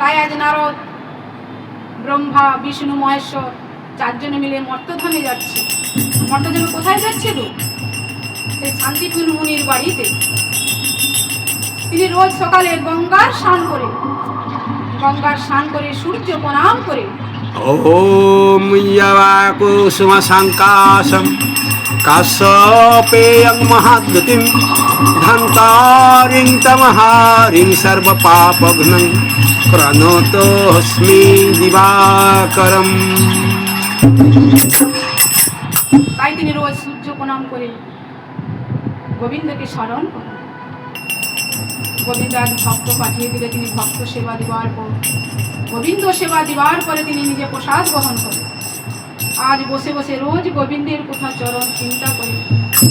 তাই আজ নারদ, ব্রহ্মা, বিষ্ণু, মহেশ্বর চারজনে মিলে মর্তধামে যাচ্ছে। মর্তধামে কোথায় যাচ্ছে তো? সেই শান্তিপুর মুনির বাড়িতে। তিনি রোজ সকালে গঙ্গার স্নান করে সূর্য প্রণাম করে ওম কুসুম সংকাশম কাশ্যপেয়ং মহাদ্যতিম ধন্তারিং তমহারিং সর্ব পাপঘ্নং প্রণতোস্মি দিবাকরম। তাই তিনি রোজ সূর্য প্রণাম করে গোবিন্দকে স্মরণ করেন। গোবিন্দ এক ভক্ত পাঠিয়ে দিলে তিনি ভক্ত সেবা দিবার পর, গোবিন্দ সেবা দিবার পরে তিনি নিজে প্রসাদ গ্রহণ করেন। আজ বসে বসে রোজ গোবিন্দের কথা চরণ চিন্তা করে,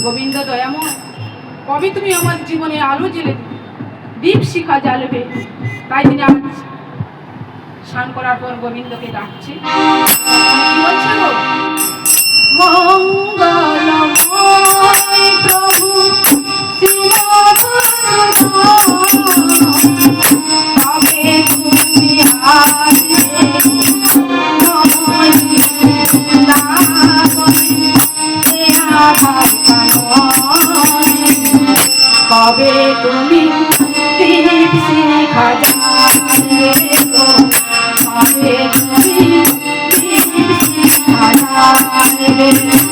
গোবিন্দ দয়াময়, কবে তুমি আমার জীবনে আলো জ্বেলে দিবে, দীপ শিখা জ্বালবে। তাই তিনি আজ স্নান করার পর গোবিন্দকে ডাকছে। কি বলছে গো? মঙ্গলময় প্রভু কবে তুমি কবে তুমি দীপ শিখা জ্বালবে, কবে তুমি দীপ শিখা জ্বালবে।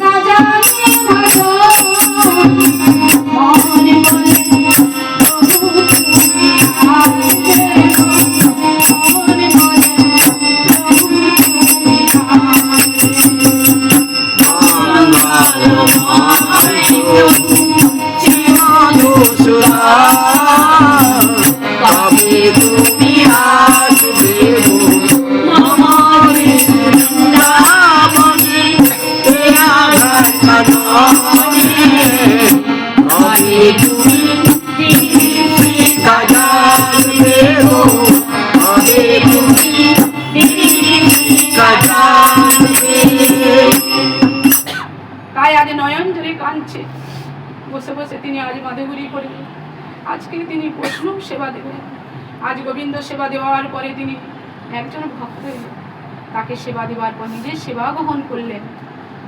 রাজা মাধুগুরি করে আজকে তিনি বৈষ্ণব সেবা দেবেন। আজ গোবিন্দ সেবা দেওয়ার পরে তিনি একজন ভক্ত এলেন, তাকে সেবা দেওয়ার পর নিজের সেবা গ্রহণ করলেন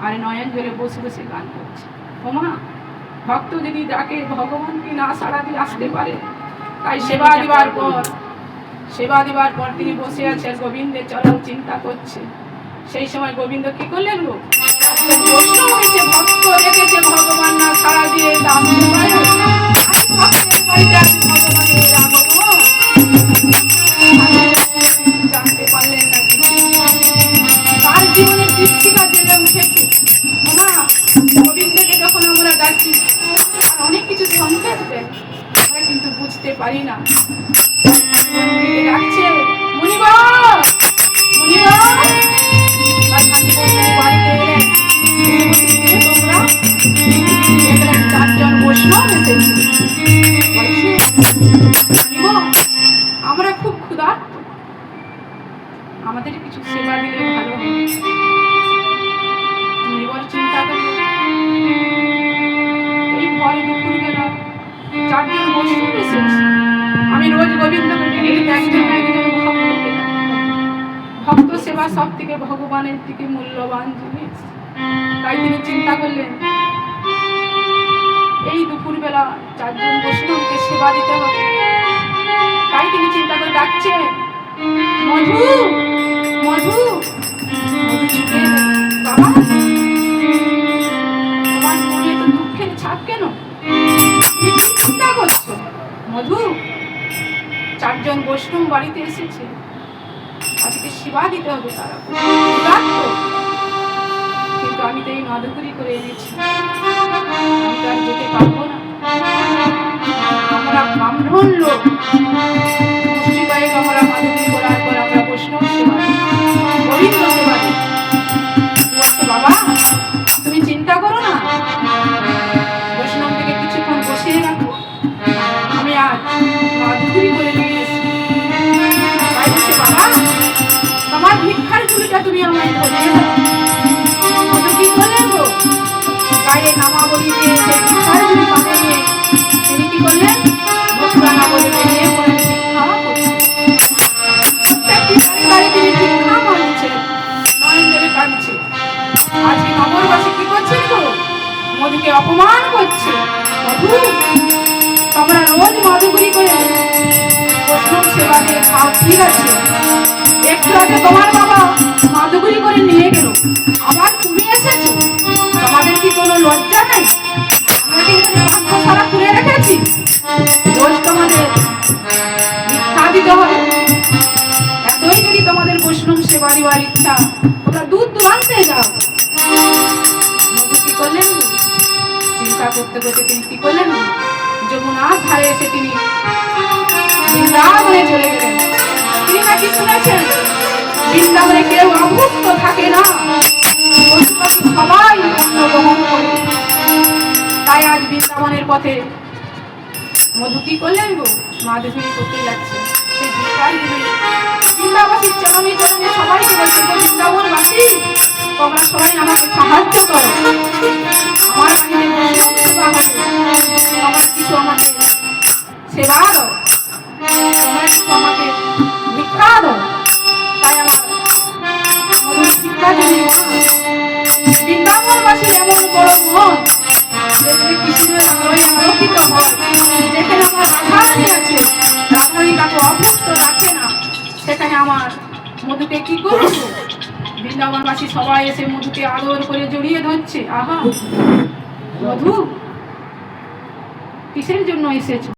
আর নয়ন জলে বসে বসে গান করছে। ওমা, ভক্ত যদি ডাকে ভগবানকে না সাড়া দিয়ে আসতে পারে, তাই সেবা দেওয়ার পর তিনি বসে আছেন, গোবিন্দের চরণ চিন্তা করছে। সেই সময় গোবিন্দ কি করলেন গো, বৈষ্ণব হয়েছে, ভক্ত রেখেছে, ভগবান না সাড়া দিয়ে আসতে পারে, ভক্তের বাড়িতে আছে ভগবানের আগমন, জানতে পারলেন না। তার জীবনের দৃষ্টিকা জেলে উঠেছে। ওমা, গোবিন্দকে যখন আমরা ডাকি আর অনেক কিছু সংকেত দেয়, আমরা কিন্তু বুঝতে পারি না। ডাকছে মুনিবর, মুনিবর, তার শান্তিপুর বাড়িতে এলেন। তোমরা দেখলেন চারজন বৈষ্ণব এসেছে। বলছে, মুনিবর, আমরা খুব ক্ষুধার্ত, আমাদের কিছু সেবা দিলে ভালো হয়। মুনিবর চিন্তা করল, এই ভরে দুপুর বেলা চারজন বৈষ্ণব এসেছে, আমি রোজ গোবিন্দকে ডেকে একজন ভক্তকে ডাকি। ভক্ত সেবা সব থেকে ভগবানের দিকে মূল্যবান জিনিস। তাই তিনি চিন্তা করলেন, এই দুপুর বেলা চারজন বৈষ্ণবকে সেবা দিতে হবে। তাই তিনি চিন্তা করে ডাকছে, মধু, মধু, মধু ছুটে এলো। বাবা, তোমার মনে তো দুঃখের ছাপ কেন? তুমি কি চিন্তা করছো? মধু, চারজন বৈষ্ণব বাড়িতে এসেছে, আজকে সেবা দিতে হবে, তারা কিন্তু আমি তো এই মাধুকরি করে এনেছি, আমি তো আর যেতে পারবো না। আমরা ব্রাহ্মণ লোক, আমরা মাধুকরি করার পর আমরা বৈষ্ণব সেবা দিই, গোবিন্দ সেবা দিই। বলছে, বাবা তুমি চিন্তা করো না, বৈষ্ণব থেকে কিছুক্ষণ বসিয়ে রাখো, আমি আজ মাধুকরি করে নিয়ে এসেছি। তাই বলছে, বাবা তোমার ভিক্ষার ঝুলিটা তুমি আমায় ধরিয়ে দাও। কি করলেন গো, গায়ে নামাবলি দিয়ে সেই ভিক্ষার ঝুলি কাঁধে নিয়ে তিনি কি করলেন, মুখরানা বলে বেরিয়ে পড়ে ভিক্ষা করছেন। প্রত্যেকটি বাড়ি তিনি ভিক্ষা মানছেন, নয়ন জলে কাঁদছে। আজকে নগরবাসী কি করছেন গো, মধুকে অপমান করছে। মধু, তোমরা রোজ মাধুগুরি করে বৈষ্ণব সেবা দিয়ে খাও, ঠিক আছে, একটু আগে তোমার বাবা মাধুগুরি করে নিয়ে গেল, আবার তুমি এসেছো, তোমাদের কি কোনো লজ্জা নেই? আমরা কি ভাগ্য সারা খুলে রেখেছি? রোজ তোমাদের ভিক্ষা দিতে হবে। এতই যদি তোমাদের বৈষ্ণব সেবা দেওয়ার ইচ্ছা, তোমরা দূর দূরান্তে যাও। মধু কি করলেন, চিন্তা করতে করতে তিনি কি করলেন, যমুনার ধারে এসে তিনি বৃন্দাবনে চলে গেলেন। তিনি নাকি শুনেছেন বৃন্দাবনে কেউ অভুক্ত থাকে না, সবাই অন্ন গ্রহণ করে। তাই আজ বৃন্দাবনের পথে মধু কি করলেন গো, মাধুগুরি করতে যাচ্ছে। সেই বৃন্দাবাসীর চরণে চরণে সবাইকে বলছে, বৃন্দাবনবাসী তোমরা সবাই আমাকে সাহায্য করো, আমার বাড়িতে বৈষ্ণব সেবা হবে, তোমরা কিছু আমাকে সেবা দাও, তোমরা কিছু আমাকে ভিক্ষা দাও। তাই আমার মধুর ভিক্ষা যদি বৃন্দাবনবাসীর এমন বড় মন, যে কৃষ্ণের আলোয় আলোকিত হয়, যেখানে আমার রাধারানী আছে, রাধারানী কাকে অভুক্ত রাখে না, সেখানে আমার মধুকে কি করবো? বৃন্দাবনবাসী সবাই এসে মধুকে আদর করে জড়িয়ে ধরছে। আহা মধু, কিসের জন্য এসেছো?